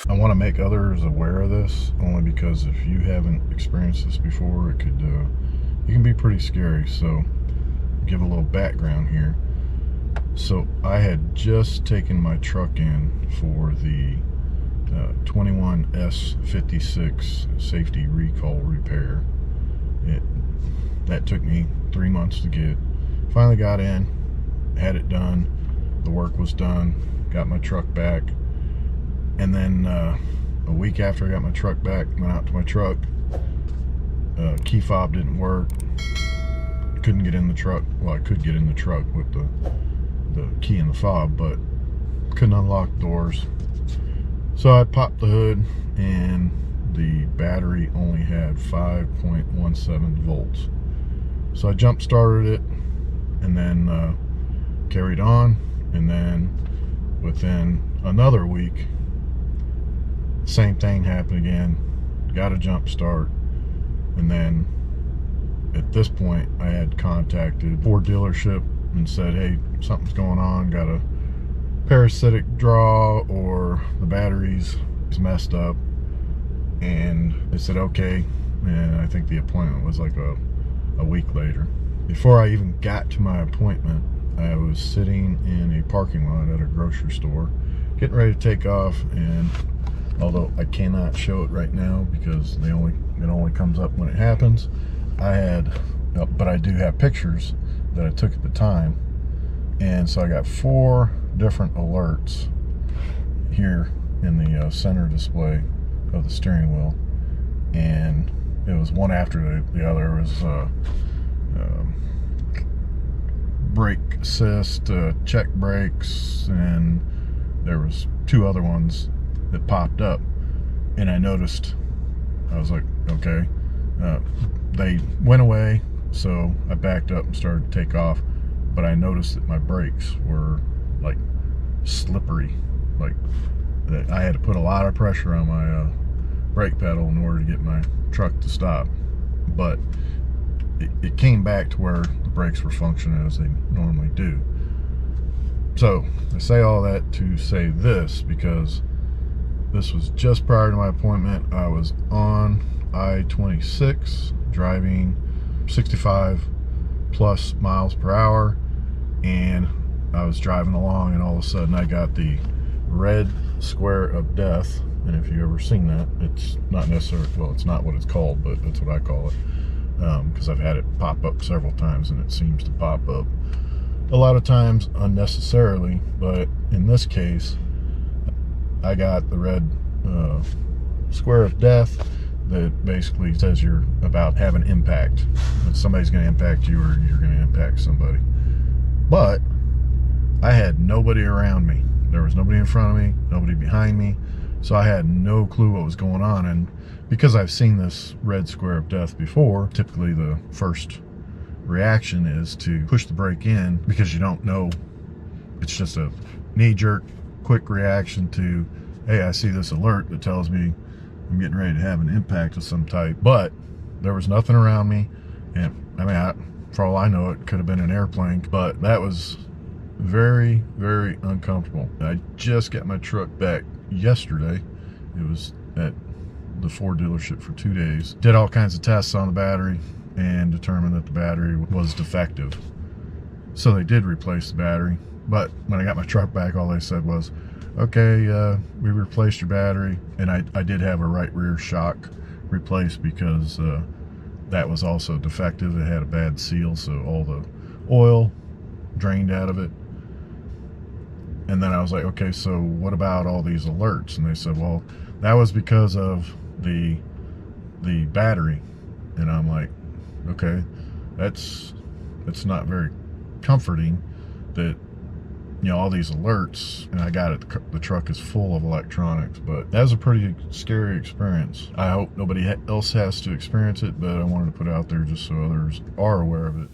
I want to make others aware of this, only because if you haven't experienced this before, it can be pretty scary. So give a little background here. So I had just taken my truck in for the 21 S56 safety recall repair. That took me 3 months to get. Finally got in, had it done, the work was done, got my truck back, and then a week after I got my truck back, went out to my truck, key fob didn't work, couldn't get in the truck. Well, I could get in the truck with the key in the fob, but couldn't unlock doors. So I popped the hood, and the battery only had 5.17 volts. So I jump started it, and then carried on, and then within another week, same thing happened again. Got a jump start, and then at this point I had contacted Ford dealership and said, hey, something's going on, got a parasitic draw, or the battery's messed up. And they said okay, and I think the appointment was like a week later. Before I even got to my appointment, I was sitting in a parking lot at a grocery store getting ready to take off, and although I cannot show it right now because it only comes up when it happens, but I do have pictures that I took at the time. And so I got 4 different alerts here in the center display of the steering wheel, and it was one after the other. It was brake assist, check brakes, and there was 2 other ones that popped up. And I noticed, I was like, okay, they went away, so I backed up and started to take off. But I noticed that my brakes were like slippery, like that I had to put a lot of pressure on my brake pedal in order to get my truck to stop. But it came back to where the brakes were functioning as they normally do. So I say all that to say this, because this was just prior to my appointment. I was on I-26 driving 65 plus miles per hour, and I was driving along, and all of a sudden I got the red square of death. And if you've ever seen that, it's not necessarily, well, it's not what it's called, but that's what I call it, because I've had it pop up several times, and it seems to pop up a lot of times unnecessarily. But in this case, I got the red square of death that basically says you're about to have an impact, that somebody's going to impact you, or you're going to impact somebody. But I had nobody around me. There was nobody in front of me, nobody behind me, so I had no clue what was going on. And because I've seen this red square of death before, typically the first reaction is to push the brake in, because you don't know. It's just a knee-jerk quick reaction to, hey, I see this alert that tells me I'm getting ready to have an impact of some type. But there was nothing around me, and I mean, for all I know, it could have been an airplane. But that was very, very uncomfortable. I just got my truck back yesterday. It was at the Ford dealership for 2 days. Did all kinds of tests on the battery and determined that the battery was defective. So they did replace the battery. But when I got my truck back, all they said was, okay, we replaced your battery. And I did have a right rear shock replaced, because that was also defective. It had a bad seal, so all the oil drained out of it. And then I was like, okay, so what about all these alerts? And they said, well, that was because of the battery. And I'm like, okay, that's not very comforting that, you know, all these alerts, and I got it, the truck is full of electronics. But that was a pretty scary experience. I hope nobody else has to experience it, but I wanted to put it out there just so others are aware of it.